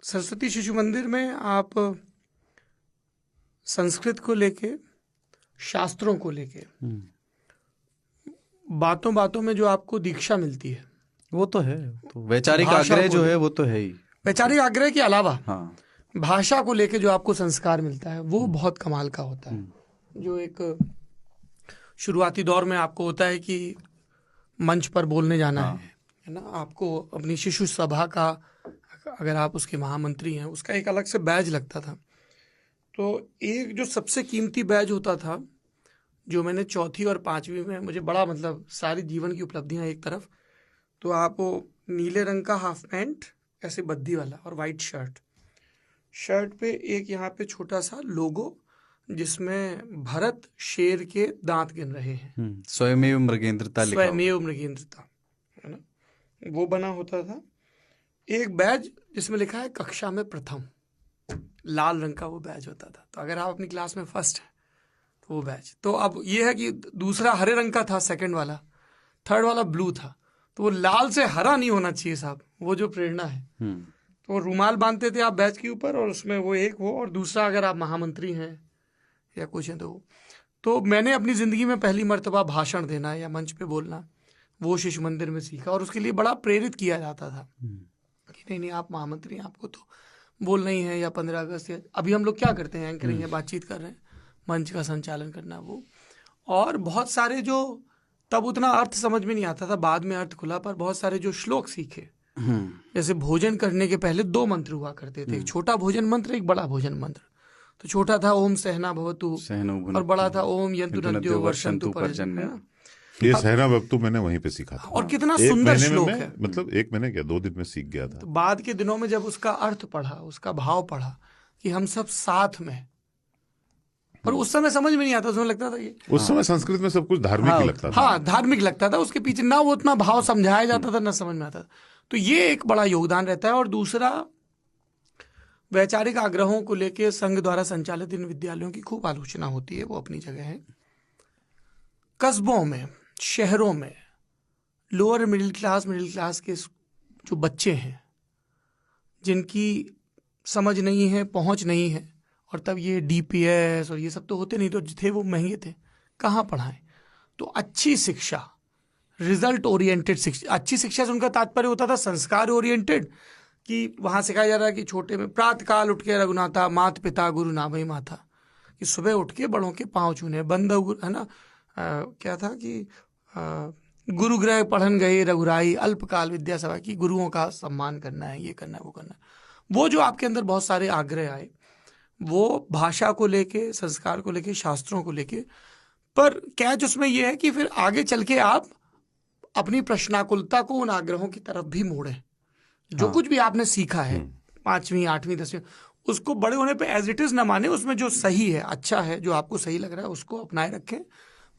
सरस्वती शिशु मंदिर में आप संस्कृत को लेके, शास्त्रों को लेके, बातों बातों में जो आपको दीक्षा मिलती है वो तो है। तो वैचारिक आग्रह जो है वो तो है ही। वैचारिक आग्रह के अलावा हाँ, भाषा को लेके जो आपको संस्कार मिलता है वो बहुत कमाल का होता है। जो एक शुरुआती दौर में आपको होता है कि मंच पर बोलने जाना है ना, आपको अपनी शिशु सभा का, अगर आप उसके महामंत्री हैं, उसका एक अलग से बैज लगता था। तो एक जो सबसे कीमती बैज होता था, जो मैंने चौथी और पांचवी में, मुझे बड़ा मतलब सारी जीवन की उपलब्धियां एक तरफ, तो आप वो नीले रंग का हाफ पैंट ऐसे बद्दी वाला और वाइट शर्ट पे एक यहाँ पे छोटा सा लोगो जिसमें भरत शेर के दांत गिन रहे हैं, स्वयमेव मृगेंद्रता लिखा, स्वयमेव मृगेंद्रता, है ना, वो बना होता था। एक बैज जिसमें लिखा है कक्षा में प्रथम, लाल रंग का वो बैज होता था। तो अगर आप अपनी क्लास में फर्स्ट है तो वो बैज। तो अब ये है कि दूसरा हरे रंग का था, सेकंड वाला, थर्ड वाला ब्लू था। तो वो लाल से हरा नहीं होना चाहिए साहब, वो जो प्रेरणा है। तो रुमाल बांधते थे आप बैच के ऊपर, और उसमें वो एक हो, और दूसरा अगर आप महामंत्री हैं या कुछ हैं तो मैंने अपनी ज़िंदगी में पहली मर्तबा भाषण देना या मंच पे बोलना वो शिशु मंदिर में सीखा, और उसके लिए बड़ा प्रेरित किया जाता था कि नहीं आप महामंत्री हैं, आपको तो बोलना ही है, या 15 अगस्त, या अभी हम लोग क्या करते हैं, एंकरिंग है, बातचीत कर रहे हैं, मंच का संचालन करना वो। और बहुत सारे जो तब उतना अर्थ समझ में नहीं आता था, बाद में अर्थ खुला, पर बहुत सारे जो श्लोक सीखे, जैसे भोजन करने के पहले 2 मंत्र हुआ करते थे, एक छोटा भोजन मंत्र, एक बड़ा भोजन मंत्र। तो छोटा था ओम सहना भवतु, और बड़ा था ओम यंतु नद्यो वर्षन्तु पर्जन्य। ये सहना भवतु मैंने वहीं पे सीखा था, और कितना सुंदर श्लोक है। मतलब 1 महीने क्या 2 दिन में सीख गया था। तो बाद के दिनों में जब उसका अर्थ पढ़ा, उसका भाव पढ़ा कि हम सब साथ में, पर उस समय समझ में नहीं आता, उसमें लगता था ये, उस समय संस्कृत में सब कुछ धार्मिक ही लगता था। हाँ, धार्मिक लगता था, उसके पीछे ना वो उतना भाव समझाया जाता था, ना समझ में आता था। तो ये एक बड़ा योगदान रहता है। और दूसरा, वैचारिक आग्रहों को लेकर संघ द्वारा संचालित इन विद्यालयों की खूब आलोचना होती है, वो अपनी जगह है। कस्बों में, शहरों में लोअर मिडिल क्लास के जो बच्चे हैं, जिनकी समझ नहीं है, पहुंच नहीं है, और तब ये DPS और ये सब तो होते नहीं, तो थे वो महंगे थे, कहाँ पढ़ाएं। तो अच्छी शिक्षा, रिजल्ट ओरिएंटेड शिक्षा, अच्छी शिक्षा से उनका तात्पर्य होता था संस्कार ओरिएंटेड, कि वहाँ सिखाया जा रहा है कि छोटे में प्रातः काल उठ के रघुनाथा, मात पिता गुरु नामई माथा, कि सुबह उठ के बड़ों के पाँव छूने, बंद है ना, क्या था कि गुरु गृह पढ़न गए रघुराई, अल्पकाल विद्या सभा, की गुरुओं का सम्मान करना है, ये करना है, वो करना है। वो जो आपके अंदर बहुत सारे आग्रह आए, वो भाषा को लेके, संस्कार को लेके, शास्त्रों को लेके, पर कैच उसमें यह है कि फिर आगे चल के आप अपनी प्रश्नाकुलता को उन आग्रहों की तरफ भी मोड़ें। जो कुछ भी आपने सीखा है 5वीं 8वीं 10वीं, उसको बड़े होने पे एज इट इज न माने, उसमें जो सही है, अच्छा है, जो आपको सही लग रहा है, उसको अपनाए रखें।